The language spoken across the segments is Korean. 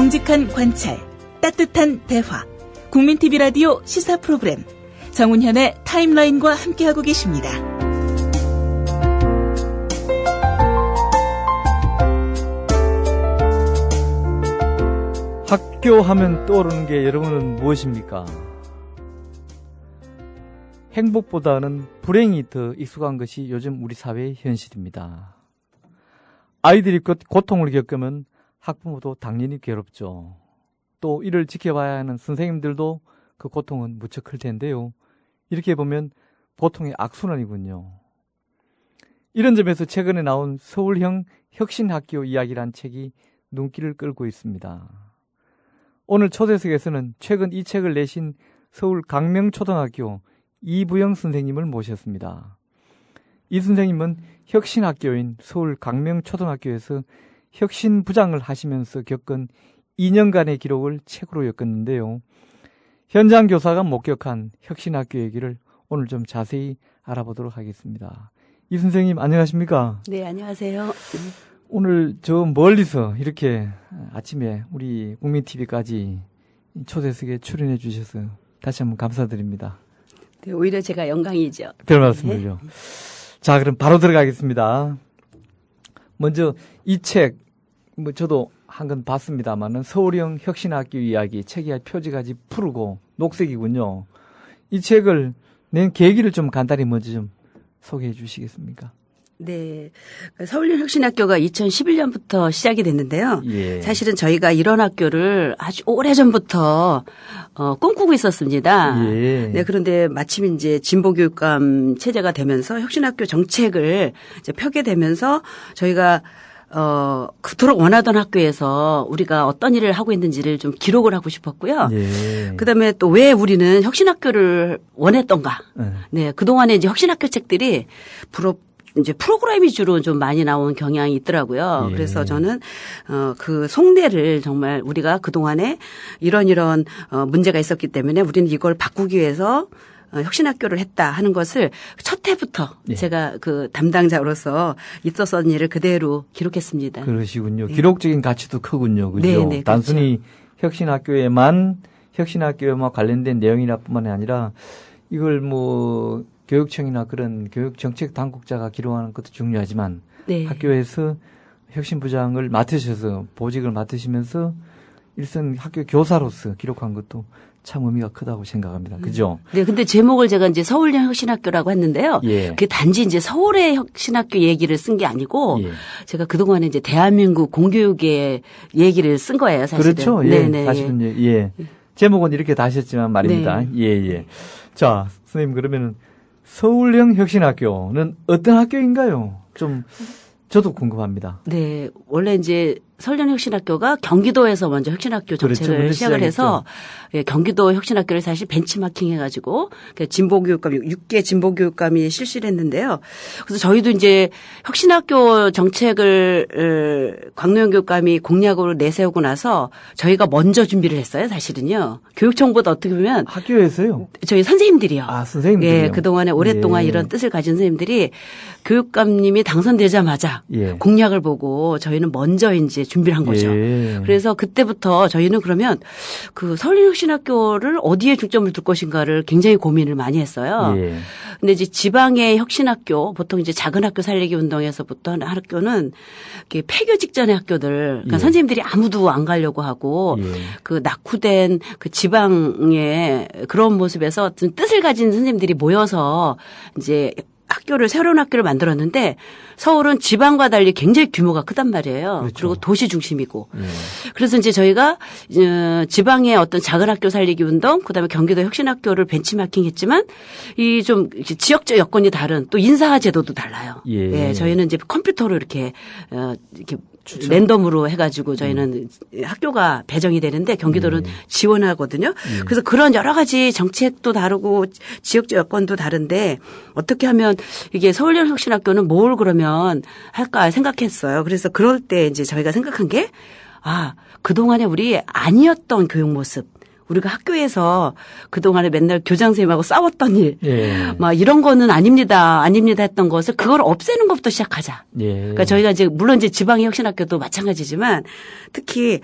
정직한 관찰, 따뜻한 대화, 국민TV 라디오 시사 프로그램 정운현의 타임라인과 함께하고 계십니다. 학교 하면 떠오르는 게 여러분은 무엇입니까? 행복보다는 불행이 더 익숙한 것이 요즘 우리 사회의 현실입니다. 아이들이 고통을 겪으면 학부모도 당연히 괴롭죠. 또 이를 지켜봐야 하는 선생님들도 그 고통은 무척 클 텐데요. 이렇게 보면 보통의 악순환이군요. 이런 점에서 최근에 나온 서울형 혁신학교 이야기란 책이 눈길을 끌고 있습니다. 오늘 초대석에서는 최근 이 책을 내신 서울 강명초등학교 이부영 선생님을 모셨습니다. 이 선생님은 혁신학교인 서울 강명초등학교에서 혁신부장을 하시면서 겪은 2년간의 기록을 책으로 엮었는데요. 현장 교사가 목격한 혁신학교 얘기를 오늘 좀 자세히 알아보도록 하겠습니다. 이 선생님 안녕하십니까? 네, 안녕하세요. 오늘 저 멀리서 이렇게 아침에 우리 국민TV까지 초대석에 출연해 주셔서 다시 한번 감사드립니다. 네, 오히려 제가 영광이죠. 별 말씀을요. 네. 자, 그럼 바로 들어가겠습니다. 먼저 이 책, 저도 한 건 봤습니다만은 서울형 혁신학교 이야기, 책이 표지까지 푸르고 녹색이군요. 이 책을 낸 계기를 좀 간단히 먼저 좀 소개해 주시겠습니까? 네. 서울형 혁신학교가 2011년부터 시작이 됐는데요. 예. 사실은 저희가 이런 학교를 아주 오래전부터 꿈꾸고 있었습니다. 예. 네. 그런데 마침 이제 진보교육감 체제가 되면서 혁신학교 정책을 이제 펴게 되면서 저희가 그토록 원하던 학교에서 우리가 어떤 일을 하고 있는지를 좀 기록을 하고 싶었고요. 예. 그다음에 또 왜 우리는 혁신학교를 원했던가. 네. 그동안에 이제 혁신학교 책들이 이제 프로그램 위주로 좀 많이 나온 경향이 있더라고요. 예. 그래서 저는 그 속내를 정말 우리가 그동안에 이런 문제가 있었기 때문에 우리는 이걸 바꾸기 위해서 혁신학교를 했다 하는 것을 첫 해부터 예. 제가 그 담당자로서 있었던 일을 그대로 기록했습니다. 그러시군요. 네. 기록적인 가치도 크군요. 그죠? 네네, 단순히 그렇죠. 혁신학교에만 관련된 내용이나 뿐만 아니라 이걸 교육청이나 그런 교육정책 당국자가 기록하는 것도 중요하지만 네. 학교에서 혁신부장을 맡으셔서 보직을 맡으시면서 일선 학교 교사로서 기록한 것도 참 의미가 크다고 생각합니다. 그죠? 네, 근데 제목을 제가 이제 서울형 혁신학교라고 했는데요. 예. 그게 단지 이제 서울의 혁신학교 얘기를 쓴 게 아니고 예. 제가 그동안에 이제 대한민국 공교육의 얘기를 쓴 거예요, 사실은. 그렇죠. 예. 네네. 사실은 예. 제목은 이렇게 다 하셨지만 말입니다. 네. 예. 자, 선생님 그러면은 서울형 혁신학교는 어떤 학교인가요? 좀 저도 궁금합니다. 네, 원래 이제 서울형 혁신학교가 경기도에서 먼저 혁신학교 정책을 그렇죠. 시작을 해서 예, 경기도 혁신학교를 사실 벤치마킹 해가지고 진보교육감 6개 진보교육감이 실시를 했는데요. 그래서 저희도 이제 혁신학교 정책을 광노현 교육감이 공약으로 내세우고 나서 저희가 먼저 준비를 했어요. 사실은요. 교육청보다 어떻게 보면 학교에서요? 저희 선생님들이요. 아, 선생님들이요? 예, 그동안에 오랫동안 예. 이런 뜻을 가진 선생님들이 교육감님이 당선되자마자 예. 공약을 보고 저희는 먼저 이제 준비를 한 거죠. 예. 그래서 그때부터 저희는 그러면 그 서울형 혁신학교를 어디에 중점을 둘 것인가를 굉장히 고민을 많이 했어요. 예. 근데 이제 지방의 혁신학교, 보통 이제 작은 학교 살리기 운동에서부터 하는 학교는 폐교 직전의 학교들, 그러니까 예. 선생님들이 아무도 안 가려고 하고 예. 그 낙후된 그 지방의 그런 모습에서 뜻을 가진 선생님들이 모여서 이제 새로운 학교를 만들었는데 서울은 지방과 달리 굉장히 규모가 크단 말이에요. 그렇죠. 그리고 도시 중심이고. 그래서 이제 저희가 지방의 어떤 작은 학교 살리기 운동, 그다음에 경기도 혁신학교를 벤치마킹 했지만 이 좀 지역적 여건이 다른 또 인사 제도도 달라요. 예. 저희는 이제 컴퓨터로 이렇게 랜덤으로 해가지고 저희는 학교가 배정이 되는데 경기도는 지원하거든요. 그래서 그런 여러 가지 정책도 다르고 지역적 여건도 다른데 어떻게 하면 이게 서울형 혁신학교는 뭘 그러면 할까 생각했어요. 그래서 그럴 때 이제 저희가 생각한 게 그동안에 우리 아니었던 교육 모습. 우리가 학교에서 그동안에 맨날 교장선생님하고 싸웠던 일, 예. 막 이런 거는 아닙니다 했던 것을 그걸 없애는 것부터 시작하자. 예. 그러니까 저희가 이제 물론 이제 지방의 혁신학교도 마찬가지지만 특히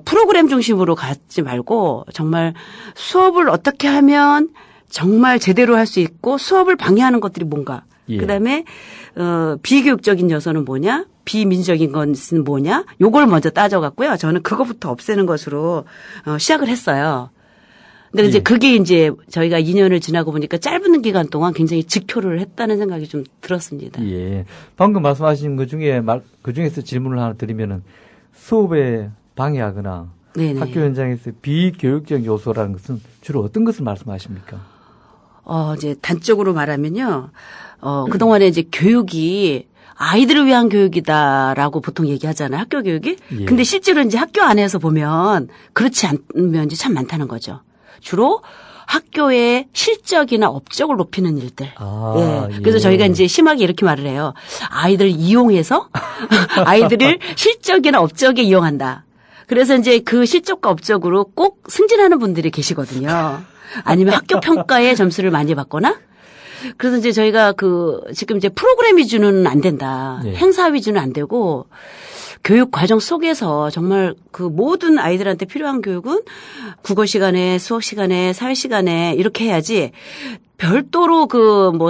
프로그램 중심으로 가지 말고 정말 수업을 어떻게 하면 정말 제대로 할 수 있고 수업을 방해하는 것들이 뭔가. 예. 그다음에 비교육적인 요소는 뭐냐? 비민주적인 것은 뭐냐? 요걸 먼저 따져갖고요. 저는 그거부터 없애는 것으로 시작을 했어요. 근데 이제 예. 그게 이제 저희가 2년을 지나고 보니까 짧은 기간 동안 굉장히 직효를 했다는 생각이 좀 들었습니다. 예. 방금 말씀하신 것 중에 그 중에서 질문을 하나 드리면은 수업에 방해하거나 네네. 학교 현장에서 비교육적 요소라는 것은 주로 어떤 것을 말씀하십니까? 이제 단적으로 말하면요. 그동안에 이제 교육이 아이들을 위한 교육이다라고 보통 얘기하잖아요. 학교 교육이. 예. 근데 실제로 이제 학교 안에서 보면 그렇지 않은 이제 참 많다는 거죠. 주로 학교의 실적이나 업적을 높이는 일들. 예. 그래서 저희가 이제 심하게 이렇게 말을 해요. 아이들을 이용해서 아이들을 실적이나 업적에 이용한다. 그래서 이제 그 실적과 업적으로 꼭 승진하는 분들이 계시거든요. 아니면 학교 평가에 점수를 많이 받거나. 그래서 이제 저희가 지금 이제 프로그램 위주는 안 된다. 예. 행사 위주는 안 되고 교육 과정 속에서 정말 그 모든 아이들한테 필요한 교육은 국어 시간에, 수학 시간에, 사회 시간에 이렇게 해야지 별도로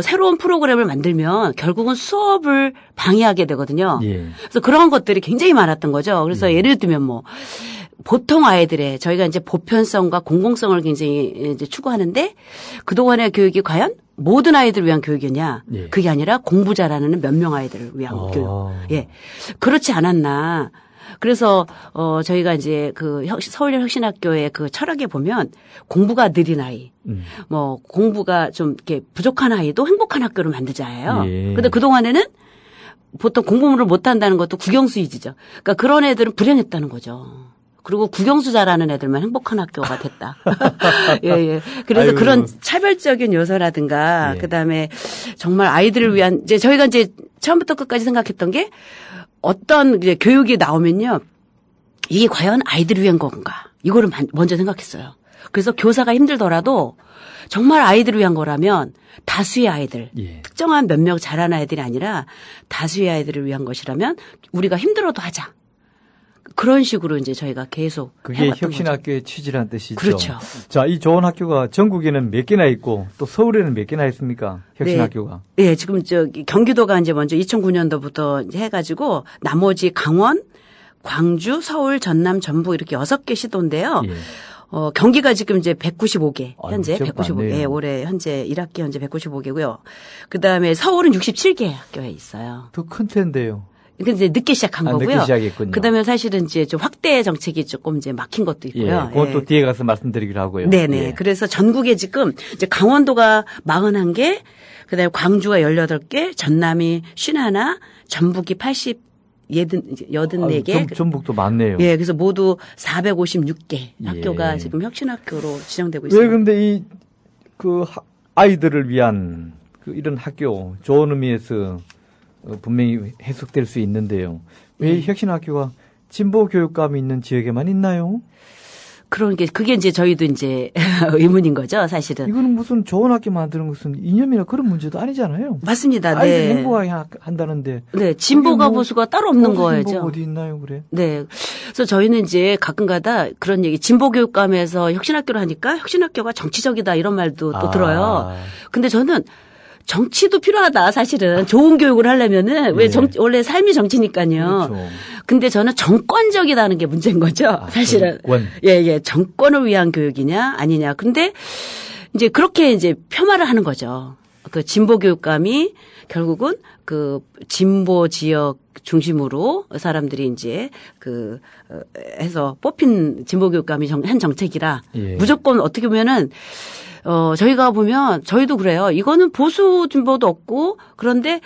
새로운 프로그램을 만들면 결국은 수업을 방해하게 되거든요. 예. 그래서 그런 것들이 굉장히 많았던 거죠. 그래서 예를 들면 보통 아이들의 저희가 이제 보편성과 공공성을 굉장히 이제 추구하는데 그동안의 교육이 과연 모든 아이들을 위한 교육이냐? 예. 그게 아니라 공부 잘하는 몇 명 아이들을 위한 교육. 예. 그렇지 않았나. 그래서 저희가 이제 서울대 혁신학교의 그 철학에 보면 공부가 느린 아이, 공부가 좀 이렇게 부족한 아이도 행복한 학교를 만들자예요. 예. 근데 그동안에는 보통 공부를 못 한다는 것도 국영수이지죠. 그러니까 그런 애들은 불행했다는 거죠. 그리고 국영수 잘하는 애들만 행복한 학교가 됐다. 예. 그래서 아이고. 그런 차별적인 요소라든가, 예. 그다음에 정말 아이들을 위한, 저희가 이제 처음부터 끝까지 생각했던 게 어떤 이제 교육이 나오면요. 이게 과연 아이들을 위한 건가. 이거를 먼저 생각했어요. 그래서 교사가 힘들더라도 정말 아이들을 위한 거라면 다수의 아이들, 예. 특정한 몇 명 잘하는 아이들이 아니라 다수의 아이들을 위한 것이라면 우리가 힘들어도 하자. 그런 식으로 이제 저희가 계속 그게 해왔던 혁신학교의 취지라는 뜻이죠. 그렇죠. 자, 이 좋은 학교가 전국에는 몇 개나 있고 또 서울에는 몇 개나 있습니까? 혁신학교가. 네, 지금 경기도가 이제 먼저 2009년도부터 이제 해가지고 나머지 강원, 광주, 서울, 전남, 전북 이렇게 6개 시도인데요. 예. 경기가 지금 이제 195개, 현재 아유, 195개, 예, 올해 현재 1학기 현재 195개고요. 그 다음에 서울은 67개 학교에 있어요. 더 큰 텐데요. 근데 이제 늦게 시작한 거고요. 늦게 시작했군요. 그다음에 사실은 이제 좀 확대 정책이 조금 이제 막힌 것도 있고요. 예, 그건 또 뒤에 가서 말씀드리기로 하고요. 네네. 예. 그래서 전국에 지금 이제 강원도가 41개, 그다음에 광주가 18개, 전남이 51, 전북이 84개. 전북도 많네요. 예, 그래서 모두 456개 학교가 예. 지금 혁신학교로 지정되고 있습니다. 왜 근데 아이들을 위한 이런 학교, 좋은 의미에서 분명히 해석될 수 있는데요. 왜 혁신학교가 진보 교육감이 있는 지역에만 있나요? 그런 게 그게 이제 저희도 이제 의문인 거죠, 사실은. 이거는 무슨 좋은 학교 만드는 것은 이념이나 그런 문제도 아니잖아요. 맞습니다. 아이들 네. 행복하게 한다는데. 네, 진보가 보수가 따로 없는 거죠. 진보가 어디 있나요, 그래? 네. 그래서 저희는 이제 가끔가다 그런 얘기, 진보 교육감에서 혁신학교를 하니까 혁신학교가 정치적이다 이런 말도 또 들어요. 근데 저는 정치도 필요하다, 사실은. 좋은 교육을 하려면은, 왜 원래 삶이 정치니까요. 그렇죠. 근데 저는 정권적이라는 게 문제인 거죠, 사실은. 정권. 예. 정권을 위한 교육이냐, 아니냐. 근데 이제 그렇게 이제 폄하를 하는 거죠. 그 진보 교육감이 결국은 그 진보 지역 중심으로 사람들이 이제 해서 뽑힌 진보 교육감이 한 정책이라 예. 무조건 어떻게 보면은 저희가 보면 저희도 그래요. 이거는 보수 진보도 없고 그런데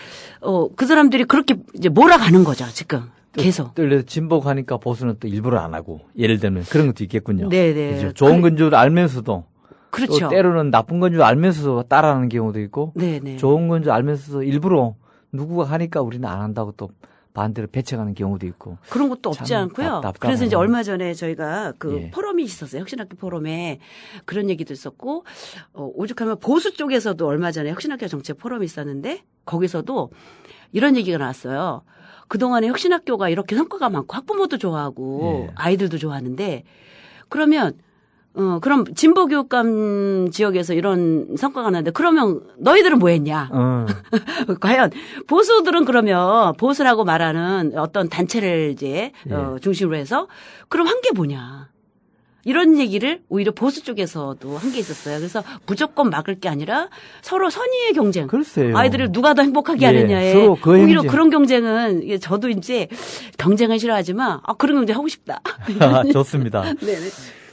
그 사람들이 그렇게 이제 몰아가는 거죠, 지금. 계속. 또 진보 가니까 보수는 또 일부러 안 하고 예를 들면 그런 것도 있겠군요. 네네. 그렇죠? 좋은 건 줄 알면서도 그렇죠. 또 때로는 나쁜 건 줄 알면서도 따라하는 경우도 있고 네네. 좋은 건 줄 알면서도 일부러 누구가 하니까 우리는 안 한다고 또 반대로 배척하는 경우도 있고. 그런 것도 없지 않고요. 그래서 이제 얼마 전에 저희가 그 예. 포럼이 있었어요. 혁신학교 포럼에 그런 얘기도 있었고, 오죽하면 보수 쪽에서도 얼마 전에 혁신학교 정책 포럼이 있었는데 거기서도 이런 얘기가 나왔어요. 그동안에 혁신학교가 이렇게 성과가 많고 학부모도 좋아하고 예. 아이들도 좋아하는데 그러면 그럼 진보교육감 지역에서 이런 성과가 나는데 그러면 너희들은 뭐 했냐? 과연 보수들은 그러면 보수라고 말하는 어떤 단체를 이제 중심으로 해서 그럼 한 게 뭐냐? 이런 얘기를 오히려 보수 쪽에서도 한 게 있었어요. 그래서 무조건 막을 게 아니라 서로 선의의 경쟁. 글쎄요. 아이들을 누가 더 행복하게 하느냐에 서로 그 오히려 행진. 그런 경쟁은 저도 이제 경쟁은 싫어하지만 그런 경쟁 하고 싶다. 좋습니다. 네네.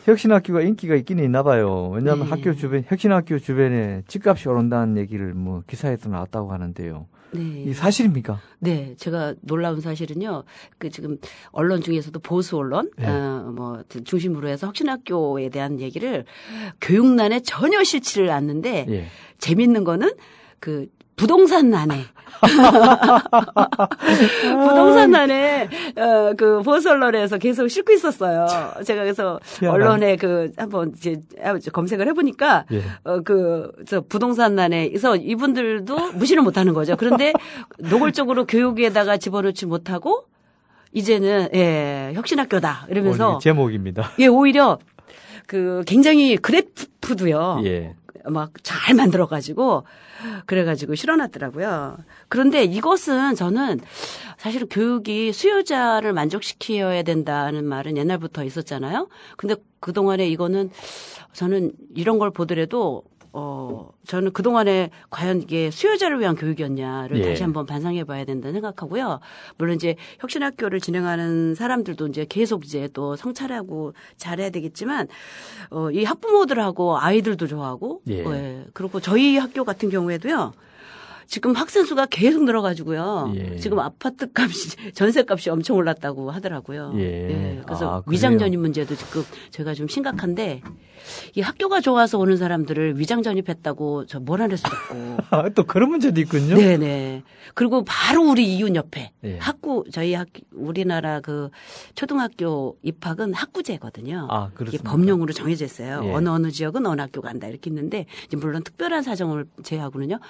혁신학교가 인기가 있기는 있나 봐요. 왜냐하면 네. 학교 주변, 혁신학교 주변에 집값이 오른다는 얘기를 뭐 기사에도 나왔다고 하는데요. 네. 이 사실입니까? 네, 제가 놀라운 사실은요. 그 지금 언론 중에서도 보수 언론 뭐 중심으로 해서 혁신학교에 대한 얘기를 교육난에 전혀 싫지를 않는데 예. 재밌는 거는 그 부동산난에 부동산난에 그 보수 언론에서 계속 싣고 있었어요. 제가 그래서 언론에 그 한번 이제 검색을 해보니까 저 부동산난에서 이분들도 무시를 못하는 거죠. 그런데 노골적으로 교육에다가 집어넣지 못하고 이제는 혁신학교다 이러면서 제목입니다. 오히려 그 굉장히 그래프도요. 막 잘 만들어가지고 그래가지고 실어놨더라고요. 그런데 이것은 저는 사실은 교육이 수요자를 만족시켜야 된다는 말은 옛날부터 있었잖아요. 근데 그동안에 이거는 저는 이런 걸 보더라도 저는 그동안에 과연 이게 수요자를 위한 교육이었냐를 다시 한번 반성해 봐야 된다는 생각하고요. 물론 이제 혁신학교를 진행하는 사람들도 이제 계속 이제 또 성찰하고 잘해야 되겠지만, 이 학부모들하고 아이들도 좋아하고, 그리고 저희 학교 같은 경우에도요. 지금 학생 수가 계속 늘어가지고요. 지금 아파트 값이, 전세 값이 엄청 올랐다고 하더라고요. 그래서 위장전입 문제도 지금 저희가 좀 심각한데, 이 학교가 좋아서 오는 사람들을 위장전입했다고 저 몰아낼 수도 없고. 또 그런 문제도 있군요. 네네. 그리고 바로 우리 이웃 옆에 저희 우리나라 그 초등학교 입학은 학구제거든요. 그렇습니까? 이게 법령으로 정해져 있어요. 어느 지역은 어느 학교 간다 이렇게 있는데 이제 물론 특별한 사정을 제외하고는요.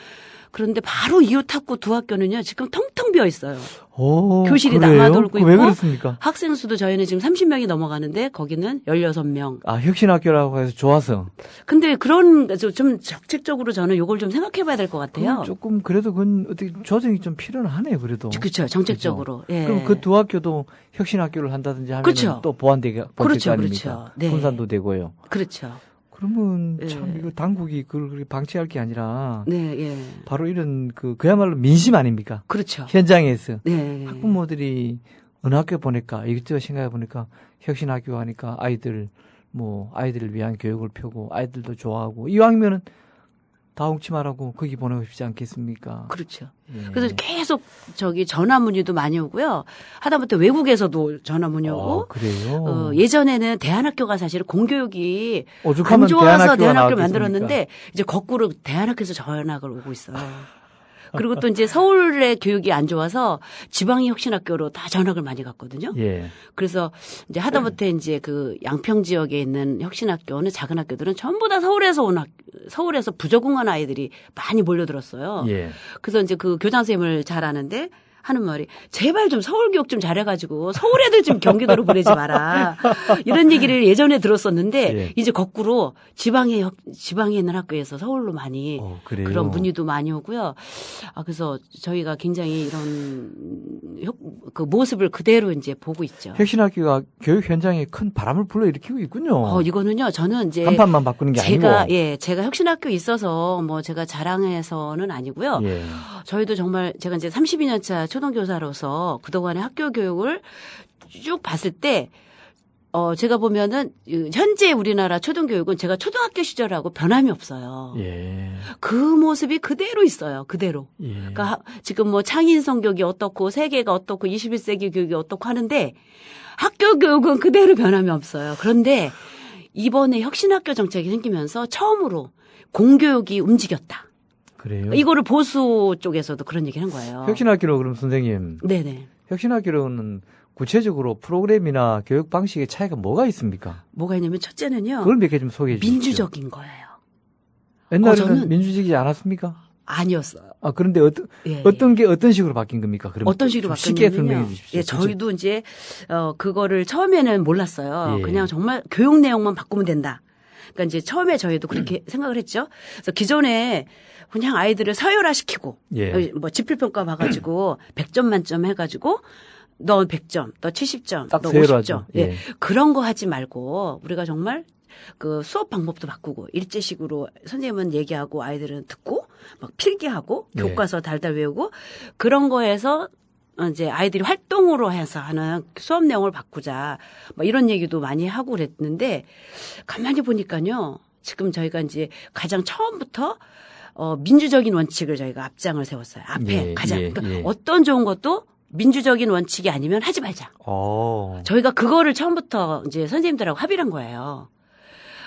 그런데 바로 이웃 학구 두 학교는요 지금 텅텅 비어 있어요. 교실이 남아돌고 있고 왜 그렇습니까? 학생 수도 저희는 지금 30명이 넘어가는데 거기는 16명. 혁신학교라고 해서 좋아서. 근데 그런 좀 적극적으로 저는 이걸 좀 생각해봐야 될 것 같아요. 조금 그래도 그건 어떻게 조정이 좀 필요는 하네요. 그래도. 그렇죠. 정책적으로. 그렇죠? 그럼 그 두 학교도 혁신학교를 한다든지 하면 또 보완되게 그렇죠. 아닙니까? 분산도 되고요. 그렇죠. 그러면 참 이거 당국이 그걸 방치할 게 아니라 바로 이런 그야말로 민심 아닙니까? 그렇죠. 현장에서 학부모들이 어느 학교 보낼까 이것저것 생각해 보니까 혁신학교 하니까 아이들을 위한 교육을 펴고 아이들도 좋아하고 이왕이면은 다 엉치말하고 거기 보내고 싶지 않겠습니까? 그렇죠. 그래서 계속 전화 문의도 많이 오고요. 하다못해 외국에서도 전화 문의 오고. 그래요? 예전에는 대안학교가 사실 공교육이 오죽하면 안 좋아서 대안학교를 나왔겠습니까? 만들었는데 이제 거꾸로 대안학교에서 전화가 오고 있어요. 그리고 또 이제 서울의 교육이 안 좋아서 지방의 혁신학교로 다 전학을 많이 갔거든요. 그래서 이제 하다못해 이제 그 양평 지역에 있는 혁신학교는 작은 학교들은 전부 다 서울에서 부적응한 아이들이 많이 몰려들었어요. 그래서 이제 그 교장 선생님을 잘 아는데 하는 말이 제발 좀 서울 교육 좀 잘해가지고 서울 애들 좀 경기도로 보내지 마라. 이런 얘기를 예전에 들었었는데 이제 거꾸로 지방에 있는 학교에서 서울로 많이 그런 문의도 많이 오고요. 그래서 저희가 굉장히 이런 그 모습을 그대로 이제 보고 있죠. 혁신학교가 교육 현장에 큰 바람을 불러일으키고 있군요. 이거는요. 저는 이제 간판만 바꾸는 게 아니고 제가 혁신학교에 있어서 뭐 제가 자랑해서는 아니고요. 저희도 정말 제가 이제 32년 차 초등교사로서 그동안의 학교 교육을 쭉 봤을 때 제가 보면은 현재 우리나라 초등교육은 제가 초등학교 시절하고 변함이 없어요. 그 모습이 그대로 있어요. 그대로. 그러니까 지금 뭐 창인성 교육이 어떻고 세계가 어떻고 21세기 교육이 어떻고 하는데 학교 교육은 그대로 변함이 없어요. 그런데 이번에 혁신학교 정책이 생기면서 처음으로 공교육이 움직였다. 그래요? 이거를 보수 쪽에서도 그런 얘기를 한 거예요. 혁신학교로 그럼 선생님. 네네. 혁신학교로는 구체적으로 프로그램이나 교육 방식의 차이가 뭐가 있습니까? 뭐가 있냐면 첫째는요. 그걸 몇 개 좀 소개해 주시죠. 민주적인 거예요. 옛날에는 저는 민주적이지 않았습니까? 아니었어요. 아, 그런데 어떤 게 어떤 식으로 바뀐 겁니까? 그럼 어떤 식으로 쉽게 바뀌었냐면요. 설명해 주십시오. 예, 저희도 이제 그거를 처음에는 몰랐어요. 예. 그냥 정말 교육 내용만 바꾸면 된다. 그러니까 이제 처음에 저희도 그렇게 생각을 했죠. 그래서 기존에 그냥 아이들을 서열화시키고 예. 뭐 지필평가 봐가지고 100점 만점 해가지고 너 100점, 너 70점, 딱 너 서열화죠. 50점. 예. 그런 거 하지 말고 우리가 정말 그 수업 방법도 바꾸고 일제식으로 선생님은 얘기하고 아이들은 듣고 막 필기하고 예. 교과서 달달 외우고 그런 거에서 이제 아이들이 활동으로 해서 하는 수업 내용을 바꾸자. 뭐 이런 얘기도 많이 하고 그랬는데 가만히 보니까요. 지금 저희가 이제 가장 처음부터 민주적인 원칙을 저희가 앞장을 세웠어요. 앞에 가장. 그러니까 어떤 좋은 것도 민주적인 원칙이 아니면 하지 말자. 저희가 그거를 처음부터 이제 선생님들하고 합의를 한 거예요.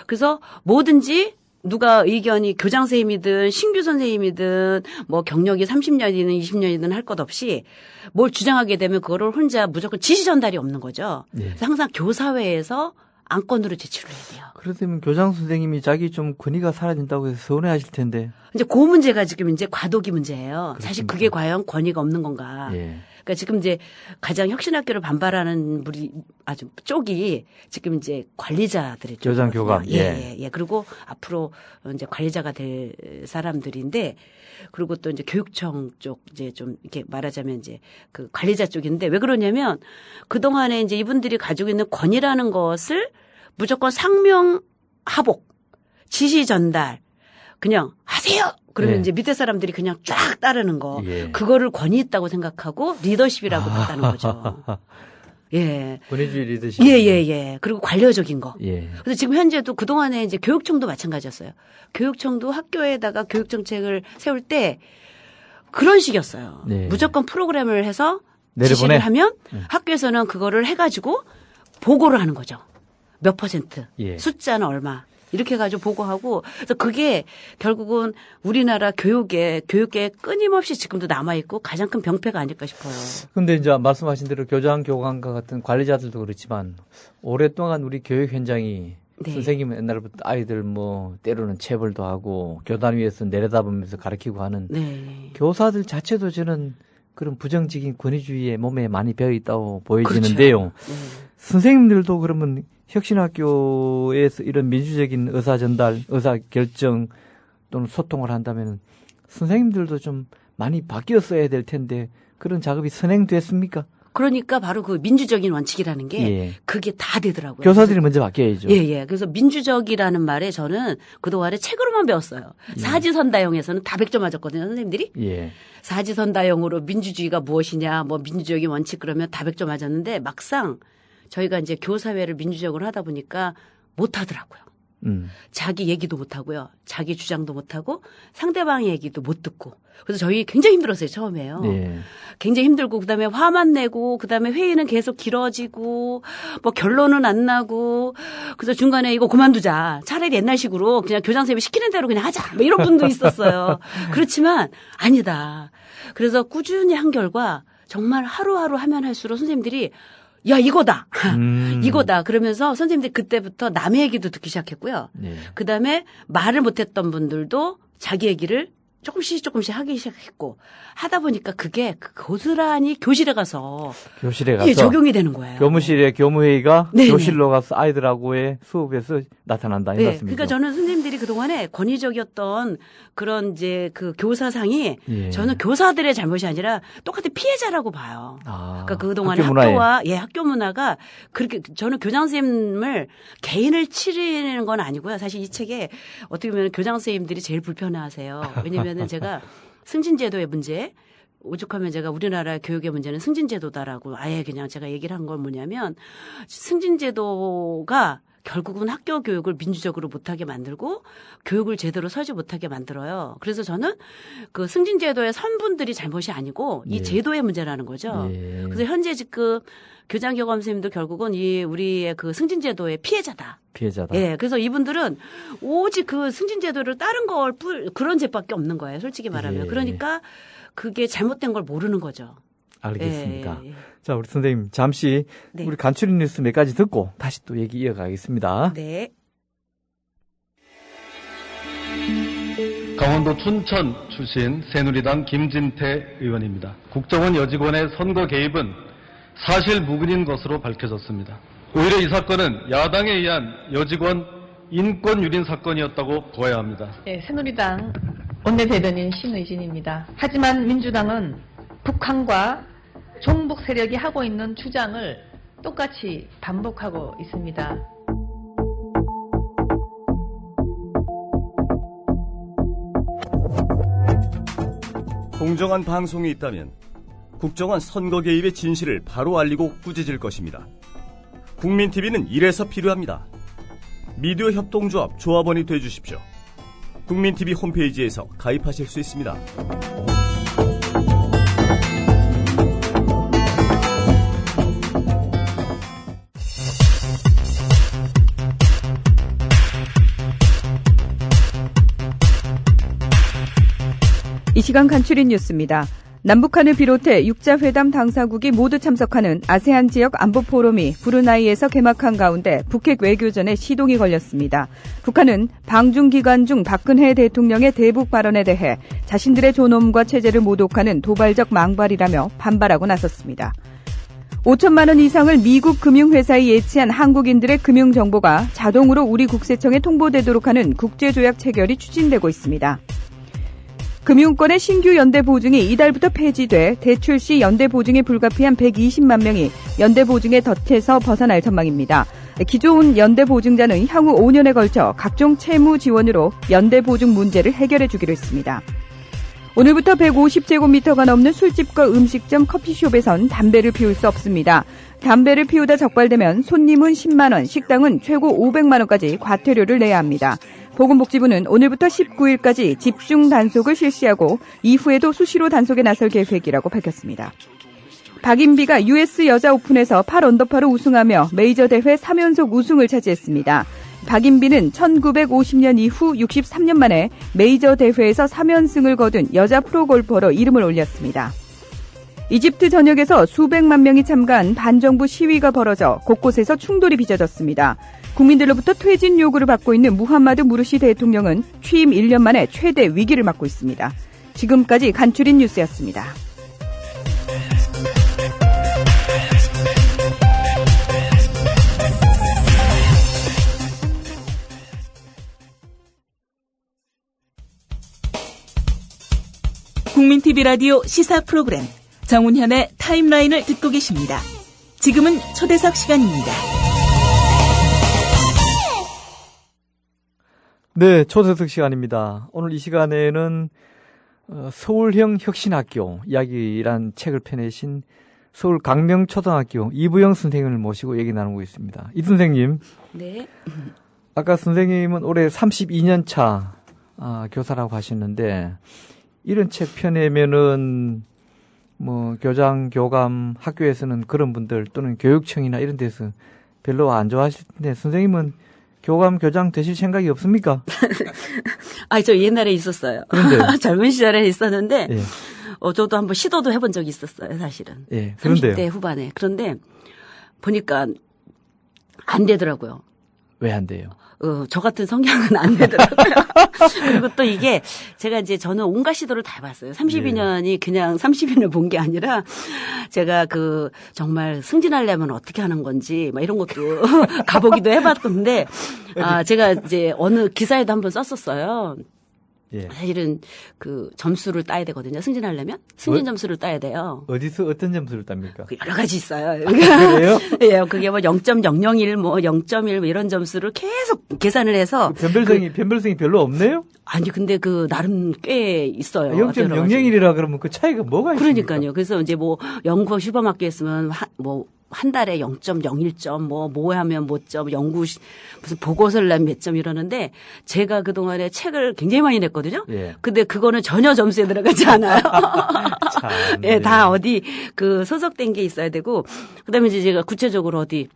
그래서 뭐든지 누가 의견이 교장 선생님이든 신규 선생님이든 뭐 경력이 30년이든 20년이든 할 것 없이 뭘 주장하게 되면 그거를 혼자 무조건 지시 전달이 없는 거죠. 그래서 항상 교사회에서 안건으로 제출을 해야 돼요. 그렇다면 교장 선생님이 자기 좀 권위가 사라진다고 해서 서운해 하실 텐데. 이제 그 문제가 지금 이제 과도기 문제예요. 그렇습니까? 사실 그게 과연 권위가 없는 건가. 예. 그러니까 지금 이제 가장 혁신학교를 반발하는 우리 아주 쪽이 지금 이제 관리자들이 교장 교감. 예. 그리고 앞으로 이제 관리자가 될 사람들인데 그리고 또 이제 교육청 쪽 이제 좀 이렇게 말하자면 이제 그 관리자 쪽인데 왜 그러냐면 그동안에 이제 이분들이 가지고 있는 권위라는 것을 무조건 상명하복, 지시 전달 그냥 하세요. 그러면 이제 밑에 사람들이 그냥 쫙 따르는 거. 그거를 권위 있다고 생각하고 리더십이라고 봤다는 거죠. 예. 권위주의 리더십. 예. 그리고 관료적인 거. 예. 그래서 지금 현재도 그동안에 이제 교육청도 마찬가지였어요. 교육청도 학교에다가 교육 정책을 세울 때 그런 식이었어요. 네. 무조건 프로그램을 해서 내려보내. 지시를 하면 학교에서는 그거를 해가지고 보고를 하는 거죠. 몇 %, 숫자는 얼마. 이렇게 해가지고 보고하고 그래서 그게 결국은 우리나라 교육에 끊임없이 지금도 남아있고 가장 큰 병폐가 아닐까 싶어요. 그런데 이제 말씀하신 대로 교장, 교감과 같은 관리자들도 그렇지만 오랫동안 우리 교육 현장이 선생님은 옛날부터 아이들 뭐 때로는 체벌도 하고 교단 위에서 내려다보면서 가르치고 하는 교사들 자체도 저는 그런 부정적인 권위주의에 몸에 많이 배어 있다고 보여지는데요. 그렇죠. 선생님들도 그러면 혁신학교에서 이런 민주적인 의사 전달, 의사 결정 또는 소통을 한다면 선생님들도 좀 많이 바뀌었어야 될 텐데 그런 작업이 선행됐습니까? 그러니까 바로 그 민주적인 원칙이라는 게 그게 다 되더라고요. 교사들이 먼저 바뀌어야죠. 예. 그래서 민주적이라는 말에 저는 그동안에 책으로만 배웠어요. 사지선다형에서는 다 100점 맞았거든요, 선생님들이. 사지선다형으로 민주주의가 무엇이냐, 뭐 민주적인 원칙 그러면 다 100점 맞았는데 막상 저희가 이제 교사회를 민주적으로 하다 보니까 못 하더라고요. 자기 얘기도 못 하고요. 자기 주장도 못 하고 상대방의 얘기도 못 듣고. 그래서 저희 굉장히 힘들었어요, 처음에요. 굉장히 힘들고 그다음에 화만 내고 그다음에 회의는 계속 길어지고 뭐 결론은 안 나고 그래서 중간에 이거 그만두자. 차라리 옛날식으로 그냥 교장 선생님이 시키는 대로 그냥 하자. 뭐 이런 분도 있었어요. 그렇지만 아니다. 그래서 꾸준히 한 결과 정말 하루하루 하면 할수록 선생님들이 야, 이거다. 이거다. 그러면서 선생님들이 그때부터 남의 얘기도 듣기 시작했고요. 그 다음에 말을 못했던 분들도 자기 얘기를 조금씩 하기 시작했고 하다 보니까 그게 고스란히 교실에 가서 적용이 되는 거예요. 교무실에 교무회의가 교실로 가서 아이들하고의 수업에서 나타난다. 이 말씀이죠. 그러니까 저는 선생님들이 그동안에 권위적이었던 그런 이제 그 교사상이 저는 교사들의 잘못이 아니라 똑같은 피해자라고 봐요. 그러니까 그동안에 학교 문화가 그렇게 저는 교장 선생님을 개인을 치르는 건 아니고요. 사실 이 책에 어떻게 보면 교장 선생님들이 제일 불편해하세요. 왜냐면 제가 승진제도의 문제, 오죽하면 제가 우리나라 교육의 문제는 승진제도다라고 아예 그냥 제가 얘기를 한 건 뭐냐면 승진제도가 결국은 학교 교육을 민주적으로 못하게 만들고 교육을 제대로 서지 못하게 만들어요. 그래서 저는 그 승진제도의 선분들이 잘못이 아니고 이 제도의 문제라는 거죠. 그래서 현재 지금 교장교감 선생님도 결국은 이 우리의 그 승진제도의 피해자다. 예. 그래서 이분들은 오직 그 승진제도를 다른 걸 그런 죄밖에 없는 거예요. 솔직히 말하면. 그러니까 그게 잘못된 걸 모르는 거죠. 알겠습니다. 자, 우리 선생님 잠시 우리 간추린 뉴스 몇 가지 듣고 다시 또 얘기 이어가겠습니다. 네. 강원도 춘천 출신 새누리당 김진태 의원입니다. 국정원 여직원의 선거 개입은 사실 무근인 것으로 밝혀졌습니다. 오히려 이 사건은 야당에 의한 여직원 인권 유린 사건이었다고 보아야 합니다. 네, 새누리당 원내대변인 신의진입니다. 하지만 민주당은 북한과 종북 세력이 하고 있는 주장을 똑같이 반복하고 있습니다. 공정한 방송이 있다면 국정원 선거 개입의 진실을 바로 알리고 꾸짖을 것입니다. 국민TV는 이래서 필요합니다. 미디어 협동조합 조합원이 되어주십시오. 국민TV 홈페이지에서 가입하실 수 있습니다. 이 시간 간추린 뉴스입니다. 남북한을 비롯해 6자 회담 당사국이 모두 참석하는 아세안 지역 안보 포럼이 브루나이에서 개막한 가운데 북핵 외교전에 시동이 걸렸습니다. 북한은 방중 기간 중 박근혜 대통령의 대북 발언에 대해 자신들의 존엄과 체제를 모독하는 도발적 망발이라며 반발하고 나섰습니다. 5천만 원 이상을 미국 금융회사에 예치한 한국인들의 금융정보가 자동으로 우리 국세청에 통보되도록 하는 국제조약 체결이 추진되고 있습니다. 금융권의 신규 연대보증이 이달부터 폐지돼 대출 시 연대보증에 불가피한 120만 명이 연대보증의 덫에서 벗어날 전망입니다. 기존 연대보증자는 향후 5년에 걸쳐 각종 채무 지원으로 연대보증 문제를 해결해 주기로 했습니다. 오늘부터 150제곱미터가 넘는 술집과 음식점, 커피숍에선 담배를 피울 수 없습니다. 담배를 피우다 적발되면 손님은 10만 원, 식당은 최고 500만 원까지 과태료를 내야 합니다. 보건복지부는 오늘부터 19일까지 집중 단속을 실시하고 이후에도 수시로 단속에 나설 계획이라고 밝혔습니다. 박인비가 US 여자 오픈에서 8언더파로 우승하며 메이저 대회 3연속 우승을 차지했습니다. 박인비는 1950년 이후 63년 만에 메이저 대회에서 3연승을 거둔 여자 프로골퍼로 이름을 올렸습니다. 이집트 전역에서 수백만 명이 참가한 반정부 시위가 벌어져 곳곳에서 충돌이 빚어졌습니다. 국민들로부터 퇴진 요구를 받고 있는 무함마드 무르시 대통령은 취임 1년 만에 최대 위기를 맞고 있습니다. 지금까지 간추린 뉴스였습니다. 국민TV 라디오 시사 프로그램 정운현의 타임라인을 듣고 계십니다. 지금은 초대석 시간입니다. 네, 초대석 시간입니다. 오늘 이 시간에는 서울형 혁신학교 이야기란 책을 펴내신 서울 강명초등학교 이부영 선생님을 모시고 얘기 나누고 있습니다. 이 선생님. 네. 아까 선생님은 올해 32년 차 교사라고 하셨는데 이런 책 펴내면은 뭐 교장, 교감, 학교에서는 그런 분들 또는 교육청이나 이런 데서 별로 안 좋아하실 텐데 선생님은 교감, 교장 되실 생각이 없습니까? 저 옛날에 있었어요. 그런데 젊은 시절에 있었는데 예. 저도 한번 시도도 해본 적이 있었어요, 사실은. 예. 그런데요. 30대 후반에. 그런데 보니까 안 되더라고요. 왜 안 돼요? 저 같은 성향은 안 되더라고요. 그리고 또 이게 제가 이제 저는 온갖 시도를 다 해봤어요. 32년이 그냥 30년을 본 게 아니라 제가 정말 승진하려면 어떻게 하는 건지 막 이런 것도 가보기도 해봤던데 제가 이제 어느 기사에도 한번 썼었어요. 예. 사실은 점수를 따야 되거든요. 승진하려면 승진 점수를 따야 돼요. 어디서 어떤 점수를 땁니까? 여러 가지 있어요. 그래요? 예, 그게 뭐 0.001, 뭐 0.1 뭐 이런 점수를 계속 계산을 해서 변별성이 별로 없네요? 아니 근데 나름 꽤 있어요. 0.001이라 그러면 그 차이가 뭐가 있습니까? 그러니까요. 그래서 이제 뭐 연구 시범학교 했으면 한 달에 0.01점, 뭐 하면 뭐 점, 연구 무슨 보고서를 내면 몇 점 이러는데 제가 그동안에 책을 굉장히 많이 냈거든요. 예. 근데 그거는 전혀 점수에 들어가지 않아요. 예, 다 어디 소속된 게 있어야 되고 그다음에 이제 제가 구체적으로 어디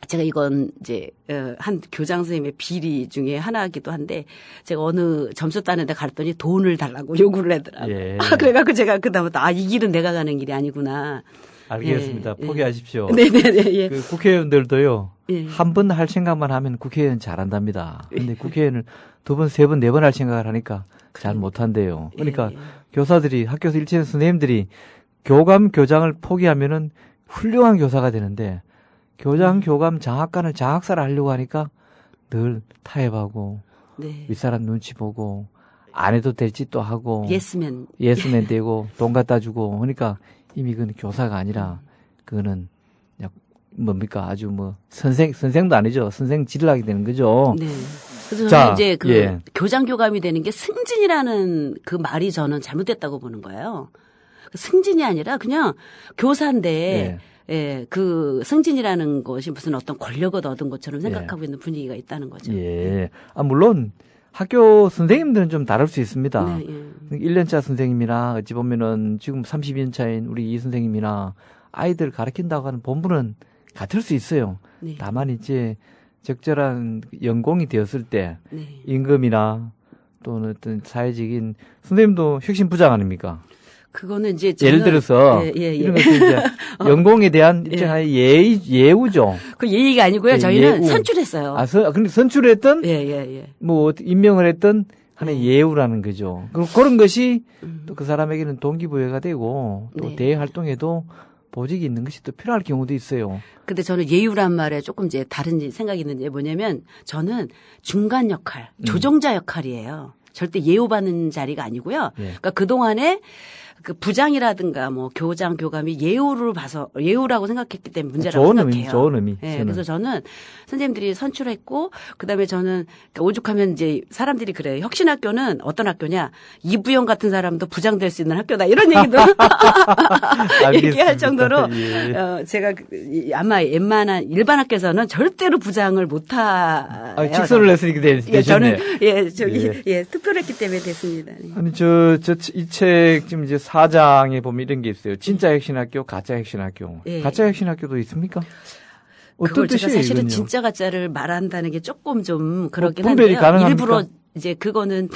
제가 이건 이제 한 교장 선생님의 비리 중에 하나이기도 한데 제가 어느 점수 따는 데 갔더니 돈을 달라고 요구를 하더라고요. 예. 그래갖고 제가 그다음부터 이 길은 내가 가는 길이 아니구나. 알겠습니다. 예. 포기하십시오. 네네네. 예. 그 국회의원들도요. 예. 한 번 할 생각만 하면 국회의원 잘한답니다. 근데 국회의원을 2번, 3번, 4번 할 생각을 하니까 잘 못한대요. 그러니까 예. 교사들이 학교에서 일체는 선생님들이 교감, 교장을 포기하면은 훌륭한 교사가 되는데 교장, 교감, 장학관을 장학사를 하려고 하니까 늘 타협하고 네. 윗사람 눈치 보고 안 해도 될 짓도 하고 예스맨 되고 돈 갖다 주고 그러니까 이미 그건 교사가 아니라 그거는 그냥 뭡니까 아주 뭐 선생도 아니죠. 선생 질을 하게 되는 거죠. 네. 그래서 저는 이제 그 교장 교감이 되는 게 승진이라는 그 말이 저는 잘못됐다고 보는 거예요. 승진이 아니라 그냥 교사인데 예, 그 승진이라는 것이 무슨 어떤 권력을 얻은 것처럼 생각하고 있는 분위기가 있다는 거죠. 예. 물론 학교 선생님들은 좀 다를 수 있습니다. 네, 예. 1년차 선생님이나 어찌 보면은 지금 30년 차인 우리 이 선생님이나 아이들 가르친다고 하는 본분은 같을 수 있어요. 네. 다만 이제 적절한 연공이 되었을 때 네. 임금이나 또는 어떤 사회적인 선생님도 혁신 부장 아닙니까? 그거는 이제 예를 들어서 이런 것도 이제 연공에 대한 일정한 예우죠. 그 예의가 아니고요. 저희는 예우. 선출했어요. 근데 선출했던 예. 뭐 임명을 했던 하나의 예우라는 거죠. 그런 것이 또 그 사람에게는 동기부여가 되고 또 대외 활동에도 보직이 있는 것이 또 필요할 경우도 있어요. 근데 저는 예우란 말에 조금 이제 다른 생각이 있는데 뭐냐면 저는 중간 역할, 조정자 역할이에요. 절대 예우받는 자리가 아니고요. 그러니까 그동안에 그 부장이라든가 뭐 교장, 교감이 예우를 봐서 예우라고 생각했기 때문에 문제라고 생각해요. 좋은 의미. 네, 그래서 저는 선생님들이 선출했고 그다음에 저는 오죽하면 이제 사람들이 그래요. 혁신학교는 어떤 학교냐? 이부영 같은 사람도 부장 될 수 있는 학교다. 이런 얘기도 얘기할 정도로 제가 아마 웬만한 일반 학교에서는 절대로 부장을 못 하. 직선을 했으니까 되셨네. 저는 투표를 했기 때문에 됐습니다. 네. 아니 이 책 지금 이제 4장에 보면 이런 게 있어요. 진짜 혁신학교, 가짜 혁신학교. 가짜 혁신학교도 있습니까? 그걸 제가 사실은 이건요? 진짜 가짜를 말한다는 게 조금 좀 그렇긴 분별이 한데요. 가능합니까? 일부러 이제 그거는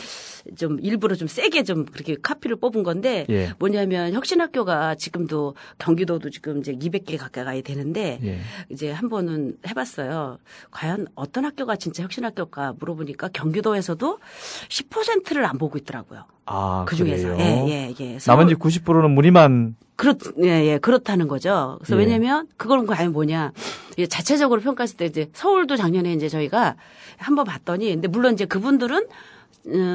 좀 일부러 좀 세게 좀 그렇게 카피를 뽑은 건데 뭐냐면 혁신학교가 지금도 경기도도 지금 이제 200개 가까이 되는데 이제 한 번은 해봤어요. 과연 어떤 학교가 진짜 혁신학교일까 물어보니까 경기도에서도 10%를 안 보고 있더라고요. 그 중에서. 예. 나머지 90%는 무늬만. 그렇다는 거죠. 그래서 왜냐면 그건 과연 뭐냐. 자체적으로 평가했을 때 이제 서울도 작년에 이제 저희가 한번 봤더니 근데 물론 이제 그분들은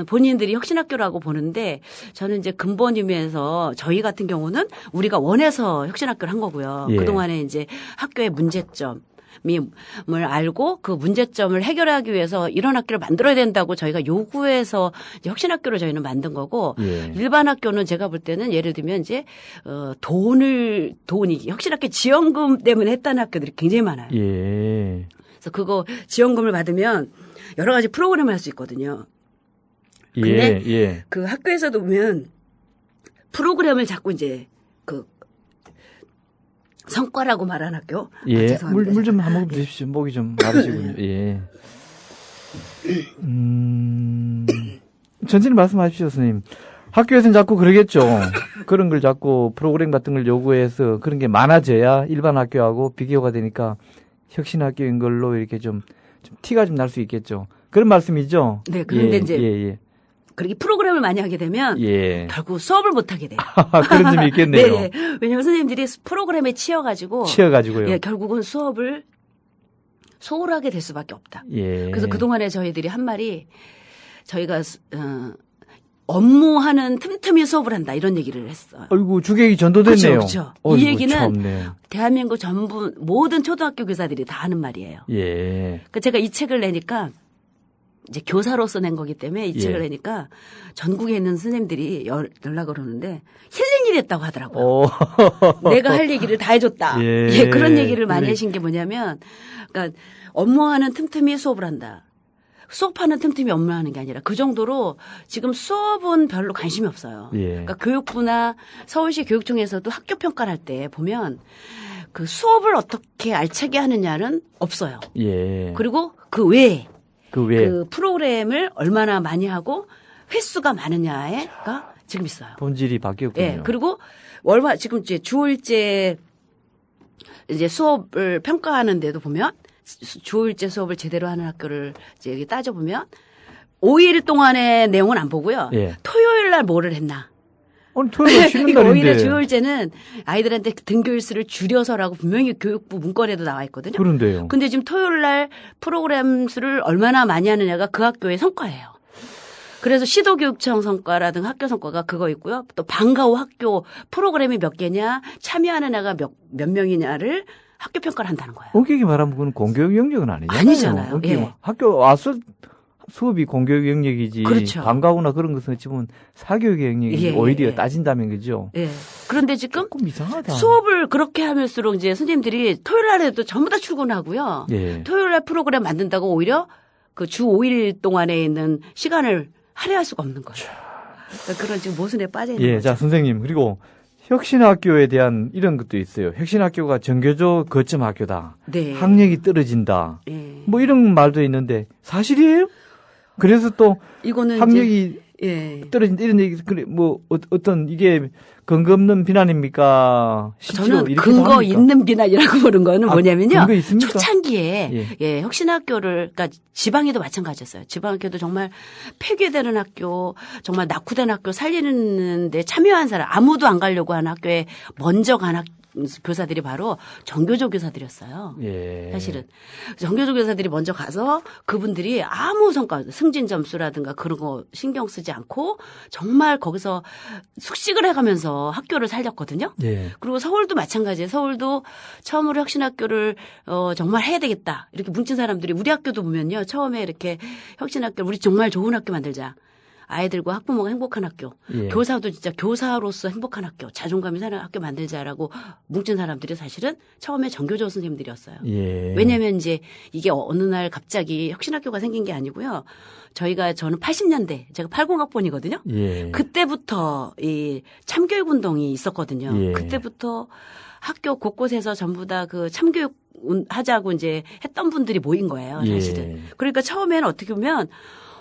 본인들이 혁신학교라고 보는데 저는 이제 근본 의미에서 저희 같은 경우는 우리가 원해서 혁신학교를 한 거고요. 그동안에 이제 학교의 문제점 을 알고 그 문제점을 해결하기 위해서 이런 학교를 만들어야 된다고 저희가 요구해서 이제 혁신학교를 저희는 만든 거고 일반 학교는 제가 볼 때는 예를 들면 이제 돈이 혁신학교 지원금 때문에 했다는 학교들이 굉장히 많아요. 그래서 그거 지원금을 받으면 여러 가지 프로그램을 할 수 있거든요. 근데 그 학교에서도 보면 프로그램을 자꾸 이제 그 성과라고 말한 학교. 물 좀 한 모금 드십시오. 목이 좀 마르시군요. 천천히 말씀하십시오, 선생님. 학교에서는 자꾸 그러겠죠. 그런 걸 자꾸 프로그램 같은 걸 요구해서 그런 게 많아져야 일반 학교하고 비교가 되니까 혁신학교인 걸로 이렇게 좀 티가 좀 날 수 있겠죠. 그런 말씀이죠? 네, 그런데 이제 그렇게 프로그램을 많이 하게 되면 결국 수업을 못 하게 돼요. 그런 점이 있겠네요. 네, 왜냐하면 선생님들이 프로그램에 치여가지고요. 결국은 수업을 소홀하게 될 수밖에 없다. 그래서 그동안에 저희들이 한 말이 저희가 업무하는 틈틈이 수업을 한다 이런 얘기를 했어요. 아이고 주객이 전도됐네요. 그렇죠. 이 얘기는 대한민국 전부 모든 초등학교 교사들이 다 하는 말이에요. 그러니까 제가 이 책을 내니까 이제 교사로서 낸 거기 때문에 이 책을 내니까 전국에 있는 선생님들이 연락을 오는데 힐링이 됐다고 하더라고요. 내가 할 얘기를 다 해줬다. 그런 얘기를 많이 하신 게 뭐냐면 그러니까 업무하는 틈틈이 수업을 한다. 수업하는 틈틈이 업무하는 게 아니라 그 정도로 지금 수업은 별로 관심이 없어요. 예. 그러니까 교육부나 서울시 교육청에서도 학교 평가를 할 때 보면 그 수업을 어떻게 알차게 하느냐는 없어요. 예. 그리고 그 외에 그 프로그램을 얼마나 많이 하고 횟수가 많으냐가 지금 있어요. 본질이 바뀌었군요. 예. 그리고 지금 이제 주 5일제 이제 수업을 평가하는데도 보면 주 5일제 수업을 제대로 하는 학교를 이제 따져보면 5일 동안의 내용은 안 보고요. 예. 토요일 날 뭐를 했나. 오늘 토요일 쉬는 날인데. 오히려 주 5일제는 아이들한테 등교일수를 줄여서라고 분명히 교육부 문건에도 나와 있거든요. 그런데요. 근데 지금 토요일 날 프로그램 수를 얼마나 많이 하느냐가 그 학교의 성과예요. 그래서 시도교육청 성과라든가 학교 성과가 그거 있고요. 또 방과 후 학교 프로그램이 몇 개냐, 참여하는 애가 몇 명이냐를 학교 평가를 한다는 거예요. 엄격히 말하면 그건 공교육 영역은 아니잖아요. 예. 학교 와서 수업이 공교육 영역이지. 그렇죠. 방과 후나 그런 것은 지금 사교육 영역이 오히려 따진다면 그죠. 예. 그런데 지금 조금 이상하다. 수업을 그렇게 하면서록 이제 선생님들이 토요일 날에도 전부 다 출근하고요. 예. 토요일 날 프로그램 만든다고 오히려 그 주 5일 동안에 있는 시간을 할애할 수가 없는 거예요. 그러니까 그런 지금 모순에 빠져 있는 거죠. 자, 선생님. 그리고 혁신학교에 대한 이런 것도 있어요. 혁신학교가 정교조 거점 학교다. 네. 학력이 떨어진다. 네. 뭐 이런 말도 있는데 사실이에요? 그래서 또 이거는 학력이 이제, 떨어진다 이런 얘기 그래 뭐 어떤 이게 근거 없는 비난입니까? 저는 근거 있는 비난이라고 보는 거는 뭐냐면요. 근거 있습니까? 초창기에 혁신학교를 그러니까 지방에도 마찬가지였어요. 지방학교도 정말 폐괴되는 학교, 정말 낙후된 학교 살리는데 참여한 사람 아무도 안 가려고 하는 학교에 먼저 간 교사들이 바로 정교조 교사들이었어요. 예. 사실은 정교조 교사들이 먼저 가서 그분들이 아무 성과, 승진 점수라든가 그런 거 신경 쓰지 않고 정말 거기서 숙식을 해가면서 학교를 살렸거든요. 예. 그리고 서울도 마찬가지예요. 서울도 처음으로 혁신학교를 정말 해야 되겠다 이렇게 뭉친 사람들이 우리 학교도 보면요. 처음에 이렇게 혁신학교 우리 정말 좋은 학교 만들자. 아이들과 학부모가 행복한 학교, 교사도 진짜 교사로서 행복한 학교, 자존감이 사는 학교 만들자라고 뭉친 사람들이 사실은 처음에 정교조 선생님들이었어요. 예. 왜냐하면 이제 이게 어느 날 갑자기 혁신학교가 생긴 게 아니고요. 저는 80년대, 제가 80학번이거든요. 예. 그때부터 이 참교육 운동이 있었거든요. 예. 그때부터 학교 곳곳에서 전부 다 그 참교육 하자고 이제 했던 분들이 모인 거예요, 사실은. 예. 그러니까 처음에는 어떻게 보면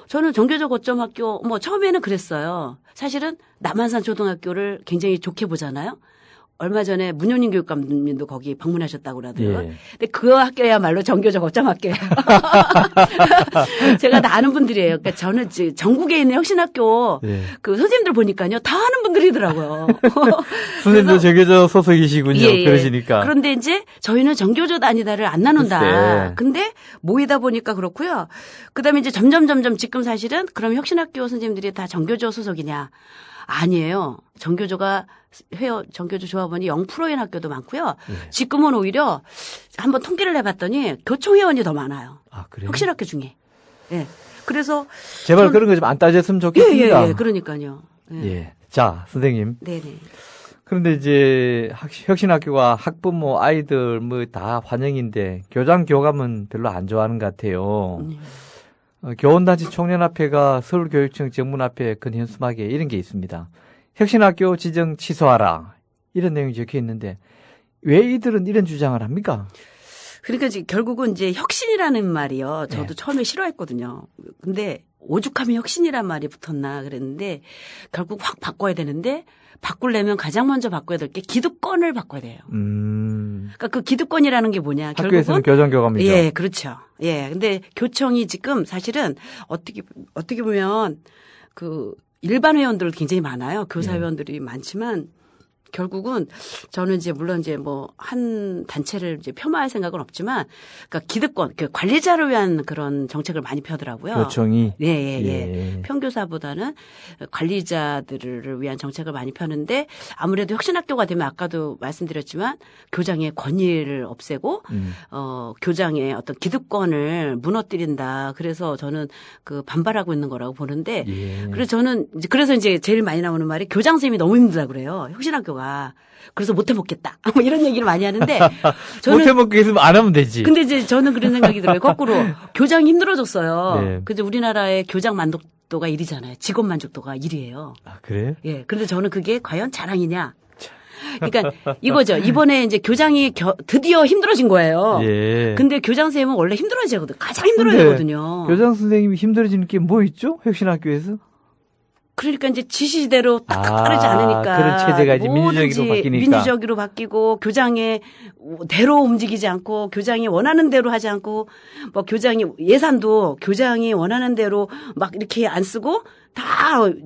저는 정교조 거점학교 처음에는 그랬어요. 사실은 남한산 초등학교를 굉장히 좋게 보잖아요. 얼마 전에 문효님 교육감님도 거기 방문하셨다고 그러더라고요. 예. 근데 그 학교야말로 정교조 거점학교예요. 제가 다 아는 분들이에요. 그러니까 저는 전국에 있는 혁신학교 그 선생님들 보니까요. 다 아는 분들이더라고요. 선생님도 정교조 소속이시군요. 그러시니까. 그런데 이제 저희는 정교조다 아니다를 안 나눈다. 근데 모이다 보니까 그렇고요. 그다음에 이제 점점 지금 사실은 그럼 혁신학교 선생님들이 다 정교조 소속이냐. 아니에요. 정교조 조합원이 0%인 학교도 많고요. 지금은 오히려 한번 통계를 해봤더니 교총 회원이 더 많아요. 아, 그래요? 혁신학교 중에. 예. 그래서 제발 그런 거 좀 안 따졌으면 좋겠습니다. 예. 그러니까요. 예. 자, 선생님. 네네. 그런데 이제 혁신학교가 학부모, 아이들 뭐 다 환영인데 교장 교감은 별로 안 좋아하는 것 같아요. 교원단체 총연합회가 서울교육청 정문 앞에 근현수막에 이런 게 있습니다. 혁신학교 지정 취소하라. 이런 내용이 적혀 있는데 왜 이들은 이런 주장을 합니까? 그러니까 결국은 이제 혁신이라는 말이요. 저도 처음에 싫어했거든요. 근데 오죽하면 혁신이란 말이 붙었나 그랬는데 결국 확 바꿔야 되는데 바꾸려면 가장 먼저 바꿔야 될 게 기득권을 바꿔야 돼요. 그러니까 그 기득권이라는 게 뭐냐. 학교에서는 교장교감이죠. 예, 그렇죠. 예. 근데 교청이 지금 사실은 어떻게 보면 그 일반 회원들 굉장히 많아요. 교사 회원들이 많지만 결국은 저는 이제 물론 이제 뭐 한 단체를 이제 폄하할 생각은 없지만 그러니까 기득권, 그 관리자를 위한 그런 정책을 많이 펴더라고요. 교청이. 예. 평교사보다는 관리자들을 위한 정책을 많이 펴는데 아무래도 혁신학교가 되면 아까도 말씀드렸지만 교장의 권위를 없애고 교장의 어떤 기득권을 무너뜨린다. 그래서 저는 그 반발하고 있는 거라고 보는데 그래서 저는 그래서 이제 제일 많이 나오는 말이 교장 선생님이 너무 힘들다 그래요. 혁신학교가. 거야. 그래서 못 해먹겠다. 뭐 이런 얘기를 많이 하는데. 못 해먹겠으면 안 하면 되지. 근데 이제 저는 그런 생각이 들어요. 거꾸로. 교장이 힘들어졌어요. 네. 근데 우리나라의 교장 만족도가 1위잖아요. 직원 만족도가 1위예요. 아, 그래요? 예. 근데 저는 그게 과연 자랑이냐. 그러니까 이거죠. 이번에 이제 교장이 드디어 힘들어진 거예요. 예. 근데 교장 선생님은 원래 힘들어야 되거든요. 가장 힘들어야 되거든요. 교장 선생님이 힘들어지는 게 뭐 있죠? 혁신학교에서? 그러니까 이제 지시대로 딱딱 따르지 않으니까. 그런 체제가 이제 민주적으로 바뀌니까. 민주적으로 바뀌고 교장의 대로 움직이지 않고 교장이 원하는 대로 하지 않고 뭐 교장이 예산도 교장이 원하는 대로 막 이렇게 안 쓰고 다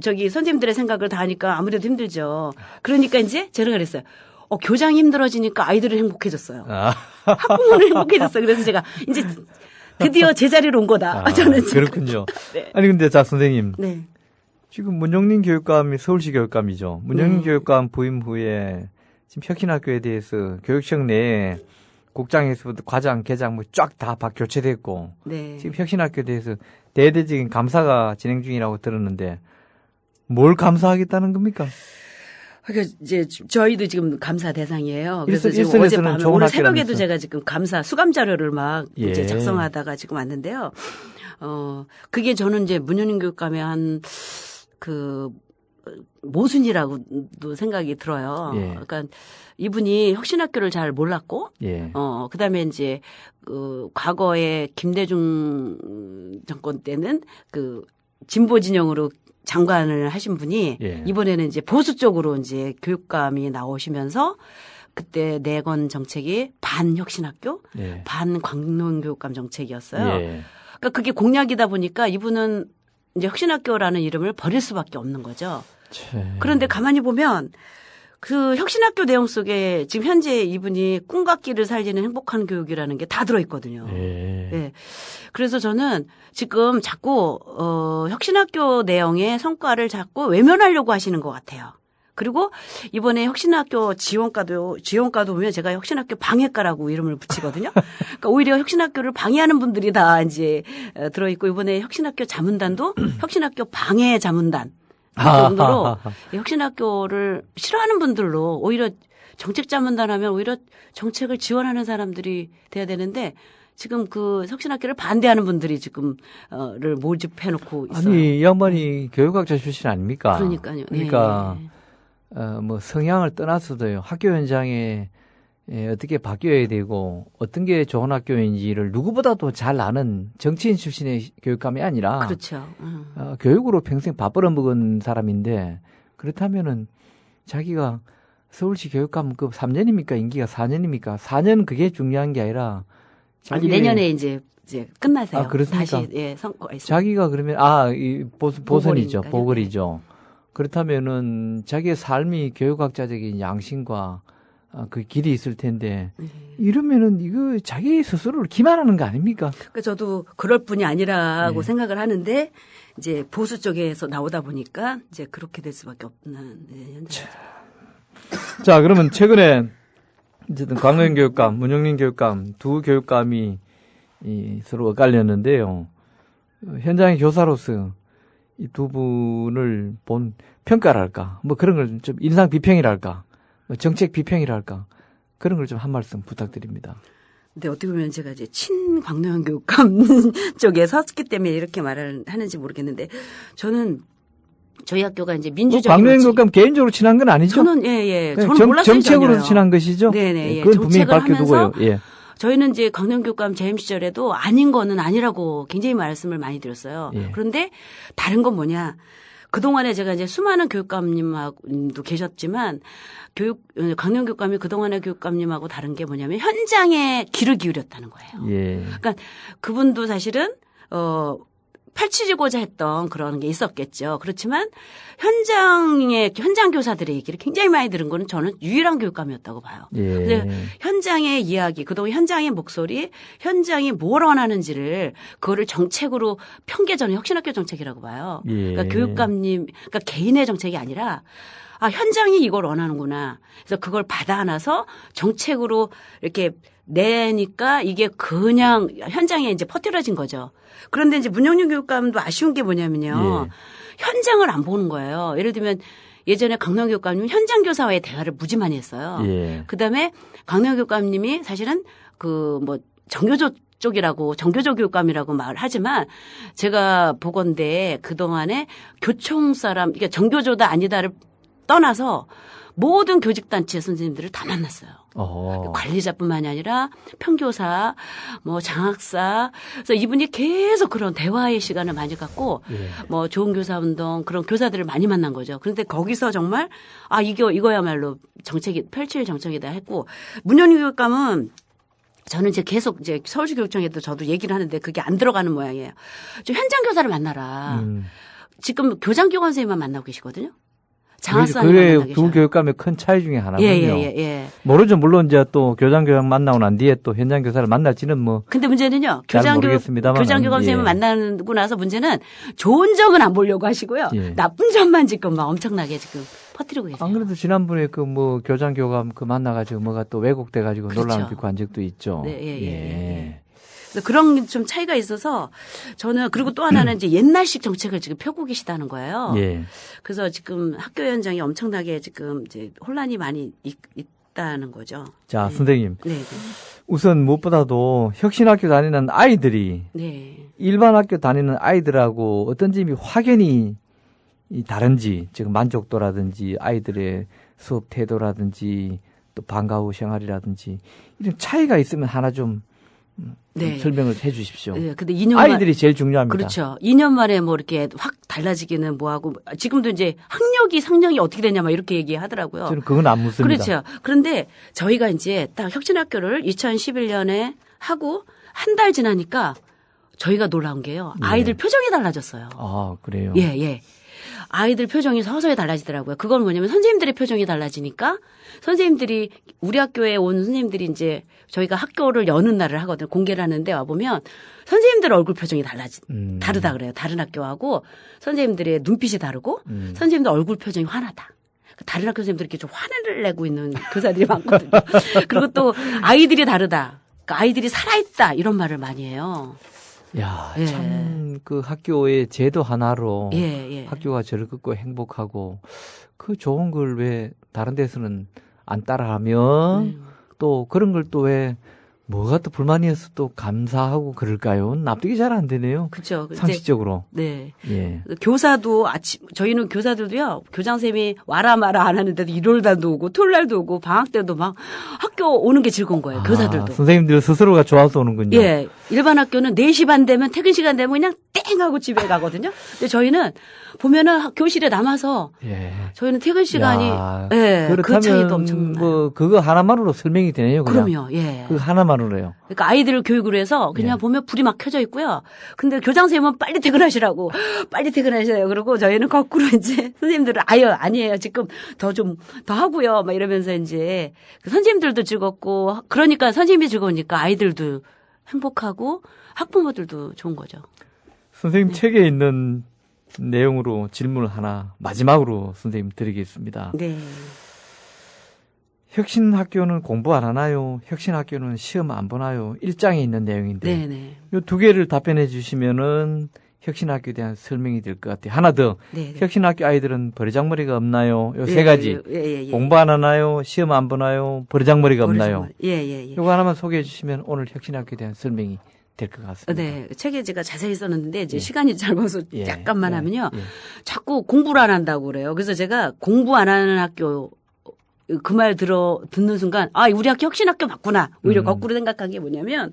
저기 선생님들의 생각을 다 하니까 아무래도 힘들죠. 그러니까 이제 제가 그랬어요. 교장이 힘들어지니까 아이들은 행복해졌어요. 학부모는 행복해졌어요. 그래서 제가 이제 드디어 제자리로 온 거다. 저는 그렇군요. 네. 아니 근데 자 선생님. 네. 지금 문영린 교육감이 서울시 교육감이죠. 문영린 교육감 부임 후에 지금 혁신학교에 대해서 교육청 내에 국장에서부터 과장, 계장 뭐 쫙 다 교체됐고 네. 지금 혁신학교에 대해서 대대적인 감사가 진행 중이라고 들었는데 뭘 감사하겠다는 겁니까? 그러니까 이제 저희도 지금 감사 대상이에요. 그래서 지금 어젯밤에 오늘 새벽에도 제가 지금 감사 수감 자료를 막 이제 작성하다가 지금 왔는데요. 그게 저는 이제 문영린 교육감의 한 모순이라고도 생각이 들어요. 예. 그러니까 이분이 혁신학교를 잘 몰랐고, 예. 그다음에 이제 과거에 김대중 정권 때는 진보 진영으로 장관을 하신 분이 이번에는 이제 보수 쪽으로 이제 교육감이 나오시면서 그때 내건 정책이 반혁신학교, 반광론교육감 정책이었어요. 그러니까 그게 공약이다 보니까 이분은 이제 혁신학교라는 이름을 버릴 수밖에 없는 거죠. 그런데 가만히 보면 그 혁신학교 내용 속에 지금 현재 이분이 꿈같기를 살리는 행복한 교육이라는 게 다 들어있거든요. 네. 그래서 저는 지금 자꾸 혁신학교 내용의 성과를 자꾸 외면하려고 하시는 것 같아요. 그리고 이번에 혁신학교 지원과도 보면 제가 혁신학교 방해과라고 이름을 붙이거든요. 그러니까 오히려 혁신학교를 방해하는 분들이 다 이제 들어있고 이번에 혁신학교 자문단도 혁신학교 방해 자문단 그 정도로 혁신학교를 싫어하는 분들로 오히려 정책 자문단 하면 오히려 정책을 지원하는 사람들이 돼야 되는데 지금 그 혁신학교를 반대하는 분들이 지금를 모집해놓고 있어요. 아니 이 양반이 교육학자 출신 아닙니까? 그러니까요. 그러니까. 뭐 성향을 떠나서도요. 학교 현장에 어떻게 바뀌어야 되고 어떤 게 좋은 학교인지를 누구보다도 잘 아는 정치인 출신의 교육감이 아니라 그렇죠. 교육으로 평생 밥 벌어먹은 사람인데 그렇다면은 자기가 서울시 교육감급 3년입니까? 임기가 4년입니까? 4년 그게 중요한 게 아니라 아니 내년에 이제 끝나세요. 그렇습니까? 다시 선거 있습니다. 자기가 그러면 이 보선이죠. 보궐이죠. 그렇다면은 자기의 삶이 교육학자적인 양심과 그 길이 있을 텐데 이러면은 이거 자기 스스로를 기만하는 거 아닙니까? 그러니까 저도 그럴 뿐이 아니라고 생각을 하는데 이제 보수 쪽에서 나오다 보니까 이제 그렇게 될 수밖에 없는 현상이죠. 자, 그러면 최근에 어쨌든 광명 교육감, 문영린 교육감 두 교육감이 서로 엇갈렸는데요. 현장의 교사로서 이 두 분을 본 평가랄까, 뭐 그런 걸 좀 인상 비평이랄까, 뭐 정책 비평이랄까, 그런 걸 좀 한 말씀 부탁드립니다. 근데 어떻게 보면 제가 이제 친광명 교육감 쪽에 섰기 때문에 이렇게 말을 하는지 모르겠는데 저는 저희 학교가 이제 민주적인 광명 교육감 개인적으로 친한 건 아니죠? 저는 저는 몰랐어요. 정책으로 친한 것이죠? 네네. 그건 분명히 밝혀두고요. 저희는 이제 광명교육감 재임 시절에도 아닌 거는 아니라고 굉장히 말씀을 많이 드렸어요. 그런데 다른 건 뭐냐. 그동안에 제가 이제 수많은 교육감님도 계셨지만 광명교육감이 그동안의 교육감님하고 다른 게 뭐냐면 현장에 귀를 기울였다는 거예요. 그러니까 그분도 사실은 펼치고자 했던 그런 게 있었겠죠. 그렇지만 현장 교사들의 얘기를 굉장히 많이 들은 거는 저는 유일한 교육감이었다고 봐요. 현장의 이야기, 그동안 현장의 목소리, 현장이 뭘 원하는지를 그거를 정책으로 저는 혁신학교 정책이라고 봐요. 그러니까 교육감님, 그러니까 개인의 정책이 아니라 현장이 이걸 원하는구나. 그래서 그걸 받아 안아서 정책으로 이렇게 내니까 이게 그냥 현장에 이제 퍼뜨려진 거죠. 그런데 이제 문영린 교육감도 아쉬운 게 뭐냐면요. 현장을 안 보는 거예요. 예를 들면 예전에 강명규 교감님 현장 교사와의 대화를 무지 많이 했어요. 예. 그다음에 강명규 교감님이 사실은 그 뭐 정교조 쪽이라고 정교조 교육감이라고 말하지만 제가 보건대 그동안에 교총 사람 이게 정교조다 아니다를 떠나서 모든 교직단체 선생님들을 다 만났어요. 관리자뿐만이 아니라 평교사, 뭐 장학사. 그래서 이분이 계속 그런 대화의 시간을 많이 갖고 예. 뭐 좋은 교사 운동 그런 교사들을 많이 만난 거죠. 그런데 거기서 정말 이거야말로 펼칠 정책이다 했고 문현희 교육감은 저는 이제 계속 이제 서울시 교육청에도 저도 얘기를 하는데 그게 안 들어가는 모양이에요. 좀 현장 교사를 만나라. 지금 교장교감 선생님만 만나고 계시거든요. 장학사님 그게 두 교육감의 큰 차이 중에 하나군요. 예. 모르죠. 물론 이제 또 교장교감 만나고 난 뒤에 또 현장 교사를 만날지는 뭐. 근데 문제는요. 교장교감 선생님을 만나고 나서 문제는 좋은 점은 안 보려고 하시고요. 예. 나쁜 점만 지금 막 엄청나게 지금 퍼뜨리고 계세요. 안 그래도 지난번에 그 뭐 교장교감 그 만나가지고 뭐가 또 왜곡돼가지고 그렇죠. 논란을 빚고 한 적도 있죠. 네, 예. 그런 좀 차이가 있어서 저는 그리고 또 하나는 이제 옛날식 정책을 지금 펴고 계시다는 거예요. 예. 그래서 지금 학교 현장이 엄청나게 지금 이제 혼란이 많이 있다는 거죠. 자, 선생님. 네. 우선 무엇보다도 혁신학교 다니는 아이들이 네. 일반 학교 다니는 아이들하고 어떤 점이 확연히 다른지, 지금 만족도라든지 아이들의 수업 태도라든지 또 방과 후 생활이라든지 이런 차이가 있으면 하나 좀 설명을 해 주십시오. 네, 근데 2년 아이들이 제일 중요합니다. 그렇죠. 2년 만에 뭐 이렇게 확 달라지기는 뭐하고 지금도 이제 상령이 어떻게 되냐 막 이렇게 얘기하더라고요. 저는 그건 안 묻습니다. 그렇죠. 그런데 저희가 이제 딱 혁신학교를 2011년에 하고 한 달 지나니까 저희가 놀라운 게요. 아이들 표정이 달라졌어요. 아, 그래요? 예. 아이들 표정이 서서히 달라지더라고요. 그건 뭐냐면 선생님들의 표정이 달라지니까 선생님들이 우리 학교에 온 선생님들이 이제 저희가 학교를 여는 날을 하거든요. 공개를 하는데 와보면 선생님들 얼굴 표정이 다르다 그래요. 다른 학교하고 선생님들의 눈빛이 다르고 선생님들 얼굴 표정이 환하다. 다른 학교 선생님들이 이렇게 좀 화를 내고 있는 교사들이 많거든요. 그리고 또 아이들이 다르다. 그러니까 아이들이 살아있다. 이런 말을 많이 해요. 야, 참 그 학교의 제도 하나로 예. 학교가 즐겁고 행복하고 그 좋은 걸 왜 다른 데서는 안 따라하면 또 그런 걸 또 왜 뭐가 또 불만이어서 또 감사하고 그럴까요? 납득이 잘 안 되네요. 그렇죠. 상식적으로. 네. 예. 교사도 저희는 교사들도요. 교장선생님이 와라 마라 안 하는데도 일요일날도 오고 토요일날도 오고 방학 때도 막 학교 오는 게 즐거운 거예요. 교사들도. 선생님들 스스로가 좋아서 오는군요. 예. 일반 학교는 4시 반 되면 퇴근 시간 되면 그냥 땡 하고 집에 가거든요. 근데 저희는 보면은 교실에 남아서 저희는 퇴근 시간이 그 차이도 엄청 뭐 그거 하나만으로 설명이 되네요. 그럼요. 예. 그 하나만으로요. 그러니까 아이들을 교육을 해서 그냥 보면 불이 막 켜져 있고요. 근데 교장 선생님은 빨리 퇴근하시라고 빨리 퇴근하셔요. 그러고 저희는 거꾸로 이제 선생님들은 아니에요. 지금 더 하고요. 막 이러면서 이제 선생님들도 즐겁고 그러니까 선생님이 즐거우니까 아이들도 행복하고 학부모들도 좋은 거죠. 선생님 책에 있는 내용으로 질문을 하나 마지막으로 선생님 드리겠습니다. 네. 혁신학교는 공부 안 하나요? 혁신학교는 시험 안 보나요? 1장에 있는 내용인데 네네. 이 두 개를 답변해 주시면은 혁신학교에 대한 설명이 될 것 같아요. 하나 더. 네네. 혁신학교 아이들은 버르장머리가 없나요? 요 세 가지. 공부 안 하나요? 시험 안 보나요? 버르장머리가 없나요? 이거 하나만 소개해 주시면 오늘 혁신학교에 대한 설명이 될 것 같습니다. 네. 책에 제가 자세히 썼는데 이제 시간이 짧아서 약간만 하면요. 자꾸 공부를 안 한다고 그래요. 그래서 제가 공부 안 하는 학교 그 말 듣는 순간, 우리 학교 혁신학교 맞구나. 오히려 거꾸로 생각한 게 뭐냐면,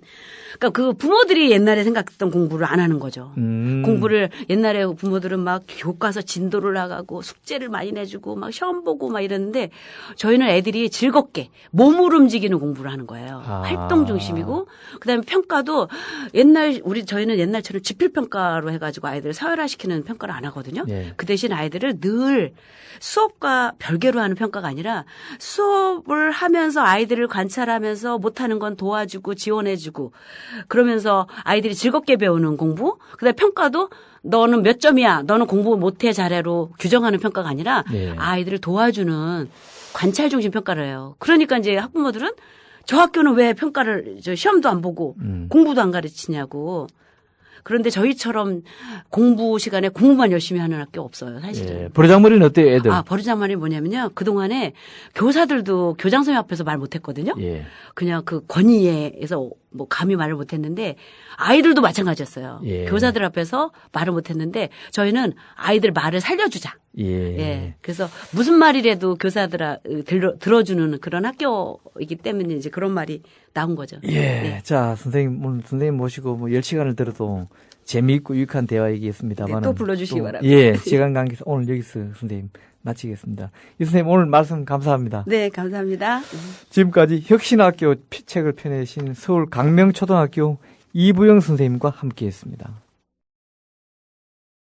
그러니까 그 부모들이 옛날에 생각했던 공부를 안 하는 거죠. 공부를 옛날에 부모들은 막 교과서 진도를 나가고 숙제를 많이 내주고 막 시험 보고 막 이랬는데 저희는 애들이 즐겁게 몸을 움직이는 공부를 하는 거예요. 활동 중심이고, 그다음에 평가도 저희는 옛날처럼 지필평가로 해가지고 아이들을 서열화시키는 평가를 안 하거든요. 그 대신 아이들을 늘 수업과 별개로 하는 평가가 아니라 수업을 하면서 아이들을 관찰하면서 못하는 건 도와주고 지원해주고 그러면서 아이들이 즐겁게 배우는 공부. 그다음에 평가도 너는 몇 점이야. 너는 공부 못해 잘해로 규정하는 평가가 아니라 아이들을 도와주는 관찰 중심 평가를 해요. 그러니까 이제 학부모들은 저 학교는 왜 시험도 안 보고 공부도 안 가르치냐고. 그런데 저희처럼 공부 시간에 공부만 열심히 하는 학교 없어요, 사실은. 예. 버르장머리는 어때요, 애들? 버르장머리 뭐냐면요. 그동안에 교사들도 교장 선생님 앞에서 말 못했거든요. 예. 그냥 그 권위에서 뭐 감히 말을 못했는데 아이들도 마찬가지였어요. 예. 교사들 앞에서 말을 못했는데 저희는 아이들 말을 살려주자. 예. 예. 그래서 무슨 말이라도 교사들 들어주는 그런 학교이기 때문에 이제 그런 말이 나온 거죠. 예. 네. 자, 선생님, 오늘 선생님 모시고 뭐 10시간을 들어도 재미있고 유익한 대화이겠습니다만. 네, 또 불러주시기 바랍니다. 예. 시간 관계에서 오늘 여기서 선생님 마치겠습니다. 이 선생님 오늘 말씀 감사합니다. 네, 감사합니다. 지금까지 혁신학교 책을 펴내신 서울 강명초등학교 이부영 선생님과 함께했습니다.